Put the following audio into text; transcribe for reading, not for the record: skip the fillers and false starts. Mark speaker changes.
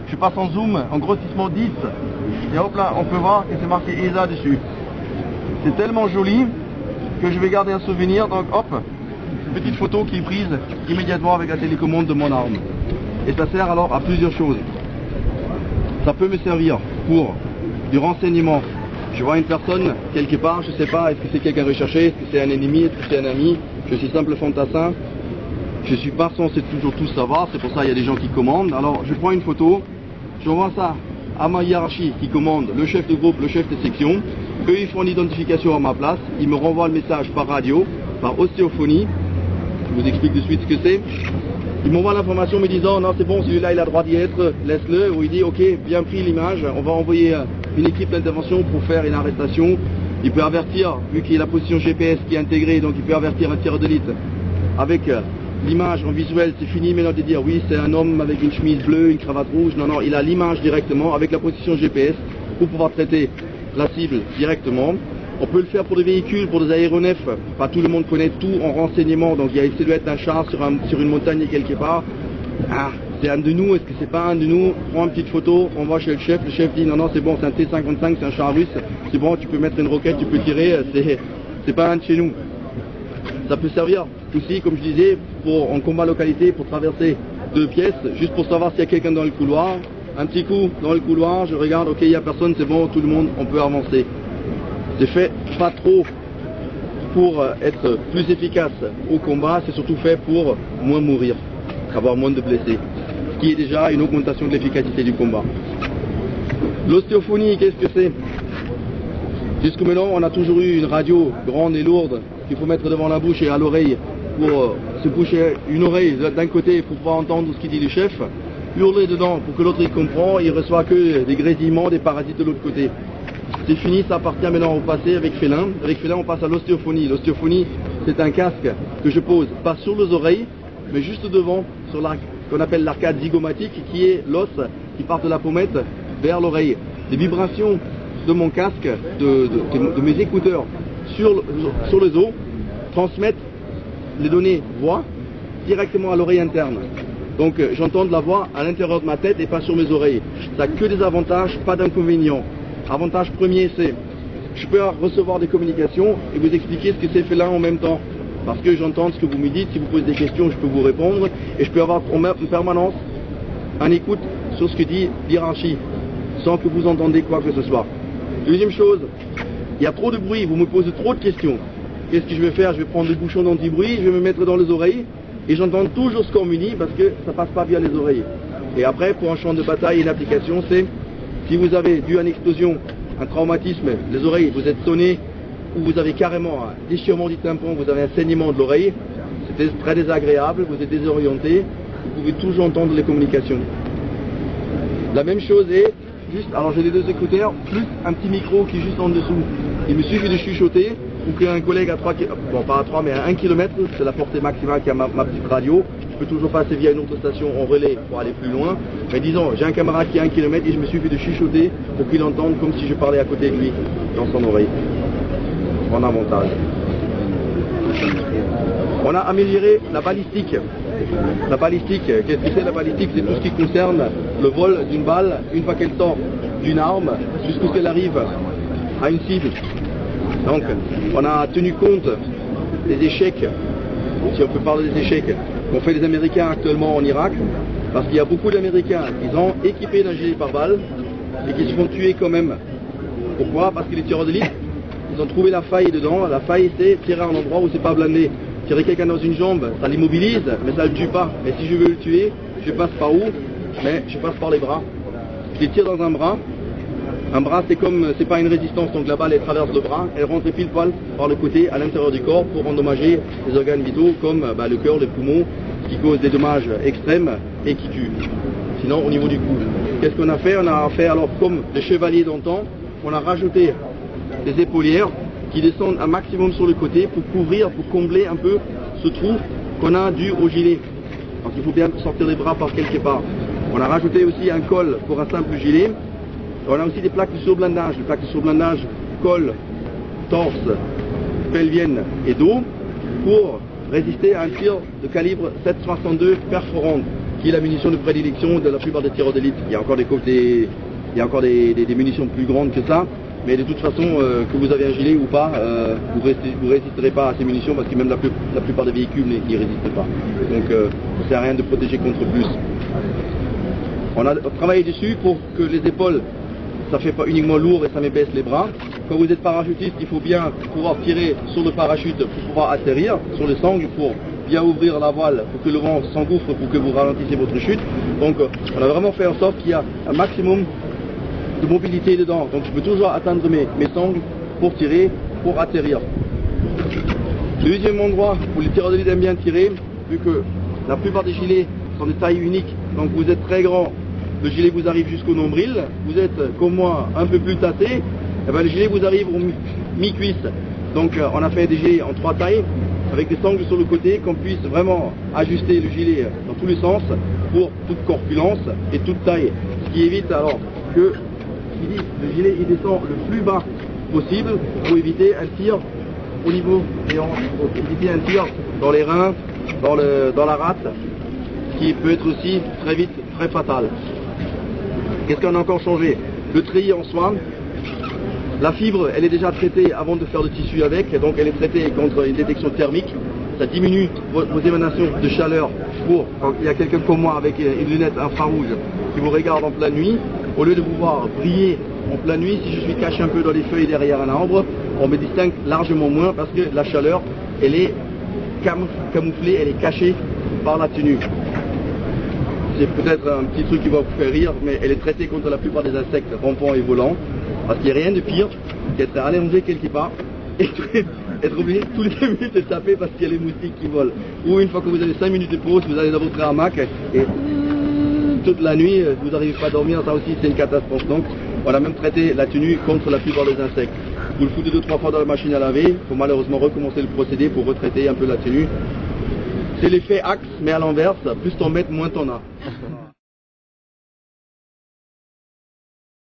Speaker 1: je passe en zoom, en grossissement 10, et hop là, on peut voir que c'est marqué ESA dessus. C'est tellement joli que je vais garder un souvenir, donc hop, une petite photo qui est prise immédiatement avec la télécommande de mon arme. Et ça sert alors à plusieurs choses. Ça peut me servir pour du renseignement. Je vois une personne quelque part, je ne sais pas, est-ce que c'est quelqu'un recherché, est-ce que c'est un ennemi, est-ce que c'est un ami, je suis simple fantassin. Je ne suis pas censé toujours tout savoir, c'est pour ça qu'il y a des gens qui commandent. Alors je prends une photo, j'envoie ça à ma hiérarchie qui commande, le chef de groupe, le chef de section. Eux ils font l'identification à ma place, ils me renvoient le message par radio, par ostéophonie. Je vous explique de suite ce que c'est. Ils m'envoient l'information me disant non c'est bon, celui-là il a le droit d'y être, laisse-le. Ou il dit ok, bien pris l'image, on va envoyer une équipe d'intervention pour faire une arrestation. Il peut avertir, vu qu'il y a la position GPS qui est intégrée, donc il peut avertir un tireur d'élite avec l'image en visuel. C'est fini maintenant de dire oui c'est un homme avec une chemise bleue, une cravate rouge. Non, non, il a l'image directement avec la position GPS pour pouvoir traiter la cible directement. On peut le faire pour des véhicules, pour des aéronefs. Pas tout le monde connaît tout en renseignement. Donc il y a une silhouette d'un char sur une montagne quelque part. Ah, c'est un de nous, est-ce que c'est pas un de nous? Prends une petite photo, on va chez le chef dit non, non, c'est bon, c'est un T-55, c'est un char russe. C'est bon, tu peux mettre une roquette, tu peux tirer, c'est pas un de chez nous. Ça peut servir aussi, comme je disais, en combat localité, pour traverser 2 pièces, juste pour savoir s'il y a quelqu'un dans le couloir. Un petit coup dans le couloir, je regarde, ok, il n'y a personne, c'est bon, tout le monde, on peut avancer. C'est fait pas trop pour être plus efficace au combat, c'est surtout fait pour moins mourir, avoir moins de blessés, ce qui est déjà une augmentation de l'efficacité du combat. L'ostéophonie, qu'est-ce que c'est? Jusque maintenant, on a toujours eu une radio grande et lourde qu'il faut mettre devant la bouche et à l'oreille pour se boucher une oreille d'un côté pour pouvoir entendre ce qu'il dit le chef, hurler dedans pour que l'autre il comprend, il reçoit que des grésillements, des parasites de l'autre côté. C'est fini, ça appartient maintenant au passé avec Félin. Avec Félin, on passe à l'ostéophonie. L'ostéophonie, c'est un casque que je pose pas sur les oreilles, mais juste devant, sur qu'on appelle l'arcade zygomatique, qui est l'os qui part de la pommette vers l'oreille. Les vibrations de mon casque, de mes écouteurs sur les os, transmettent les données voix directement à l'oreille interne. Donc j'entends de la voix à l'intérieur de ma tête et pas sur mes oreilles. Ça n'a que des avantages, pas d'inconvénients. Avantage premier, c'est je peux recevoir des communications et vous expliquer ce que c'est Félin en même temps. Parce que j'entends ce que vous me dites, si vous posez des questions, je peux vous répondre. Et je peux avoir en permanence un écoute sur ce que dit l'hiérarchie, sans que vous entendez quoi que ce soit. Deuxième chose, il y a trop de bruit, vous me posez trop de questions. Qu'est-ce que je vais faire? Je vais prendre des bouchons d'anti-bruit, je vais me mettre dans les oreilles, et j'entends toujours ce qu'on me dit parce que ça passe pas via les oreilles. Et après, pour un champ de bataille et une application, c'est si vous avez dû à une explosion, un traumatisme, les oreilles, vous êtes sonné, ou vous avez carrément un déchirement du tympan, vous avez un saignement de l'oreille, c'est très désagréable, vous êtes désorienté, vous pouvez toujours entendre les communications. La même chose est, juste, alors j'ai les 2 écouteurs, plus un petit micro qui est juste en dessous. Il me suffit de chuchoter, ou qu'un collègue à 3 km, bon pas à 3 mais à 1 km, c'est la portée maximale qui a ma petite radio. Je peux toujours passer via une autre station en relais pour aller plus loin. Mais disons, j'ai un camarade qui est à 1 km et je me suffit de chuchoter pour qu'il entende comme si je parlais à côté de lui, dans son oreille. En avantage. On a amélioré la balistique. La balistique, qu'est-ce que c'est la balistique? C'est tout ce qui concerne le vol d'une balle, une fois qu'elle sort d'une arme, jusqu'à ce qu'elle arrive à une cible. Donc, on a tenu compte des échecs, si on peut parler des échecs, qu'ont fait les Américains actuellement en Irak, parce qu'il y a beaucoup d'Américains qui ont équipé d'un gilet pare-balles et qui se font tuer quand même. Pourquoi? Parce que les tireurs d'élite, ils ont trouvé la faille dedans. La faille, c'est tirer à un endroit où c'est pas blindé. Tirer quelqu'un dans une jambe, ça l'immobilise, mais ça ne le tue pas. Mais si je veux le tuer, je passe par où? Mais je passe par les bras. Je les tire dans un bras. Un bras, c'est pas une résistance, donc la balle elle traverse le bras, elle rentre pile poil par le côté à l'intérieur du corps pour endommager les organes vitaux comme le cœur, les poumons, qui causent des dommages extrêmes et qui tuent. Sinon, au niveau du cou, qu'est-ce qu'on a fait? On a fait alors comme les chevaliers d'antan, on a rajouté des épaulières qui descendent un maximum sur le côté pour couvrir, pour combler un peu ce trou qu'on a dû au gilet. Donc il faut bien sortir les bras par quelque part. On a rajouté aussi un col pour un simple gilet. On a aussi des plaques de surblindage. Les plaques de surblindage col, torse, pelvienne et dos pour résister à un tir de calibre 7,62 perforant qui est la munition de prédilection de la plupart des tireurs d'élite. Il y a encore il y a encore des munitions plus grandes que ça, mais de toute façon, que vous avez un gilet ou pas, vous résisterez pas à ces munitions parce que même la plupart des véhicules n'y résistent pas. Donc ça sert à rien de protéger contre plus. On a travaillé dessus pour que les épaules, ça fait pas uniquement lourd et ça m'ébaisse les bras. Quand vous êtes parachutiste, il faut bien pouvoir tirer sur le parachute pour pouvoir atterrir, sur le sangle pour bien ouvrir la voile pour que le vent s'engouffre pour que vous ralentissez votre chute. Donc on a vraiment fait en sorte qu'il y a un maximum de mobilité dedans. Donc je peux toujours atteindre mes sangles pour tirer, pour atterrir. Le deuxième endroit où les tireurs d'élite aiment bien tirer, vu que la plupart des gilets sont de taille unique, donc vous êtes très grand, le gilet vous arrive jusqu'au nombril, vous êtes comme moi un peu plus tassé, et bien le gilet vous arrive au mi-cuisse. Donc on a fait des gilets en 3 tailles, avec des sangles sur le côté, qu'on puisse vraiment ajuster le gilet dans tous les sens pour toute corpulence et toute taille. Ce qui évite alors que le gilet il descend le plus bas possible pour éviter un tir au niveau des hanches, pour éviter un tir dans les reins, dans la rate, qui peut être aussi très vite très fatal. Qu'est-ce qu'on a encore changé? Le treillis en soi, la fibre elle est déjà traitée avant de faire le tissu avec, et donc elle est traitée contre une détection thermique. Ça diminue vos émanations de chaleur pour, quand il y a quelqu'un comme moi avec une lunette infrarouge qui vous regarde en pleine nuit, au lieu de vous voir briller en pleine nuit, si je suis caché un peu dans les feuilles derrière un arbre, on me distingue largement moins parce que la chaleur elle est camouflée, elle est cachée par la tenue. C'est peut-être un petit truc qui va vous faire rire, mais elle est traitée contre la plupart des insectes rampants et volants, parce qu'il n'y a rien de pire qu'être allongé quelque part et être obligé tous les 2 minutes de taper parce qu'il y a les moustiques qui volent. Ou une fois que vous avez 5 minutes de pause, vous allez dans votre hamac et toute la nuit, vous n'arrivez pas à dormir, ça aussi c'est une catastrophe. Donc on a même traité la tenue contre la plupart des insectes. Vous le foutez 2-3 fois dans la machine à laver, il faut malheureusement recommencer le procédé pour retraiter un peu la tenue. C'est l'effet axe, mais à l'inverse, plus t'en mets, moins t'en as.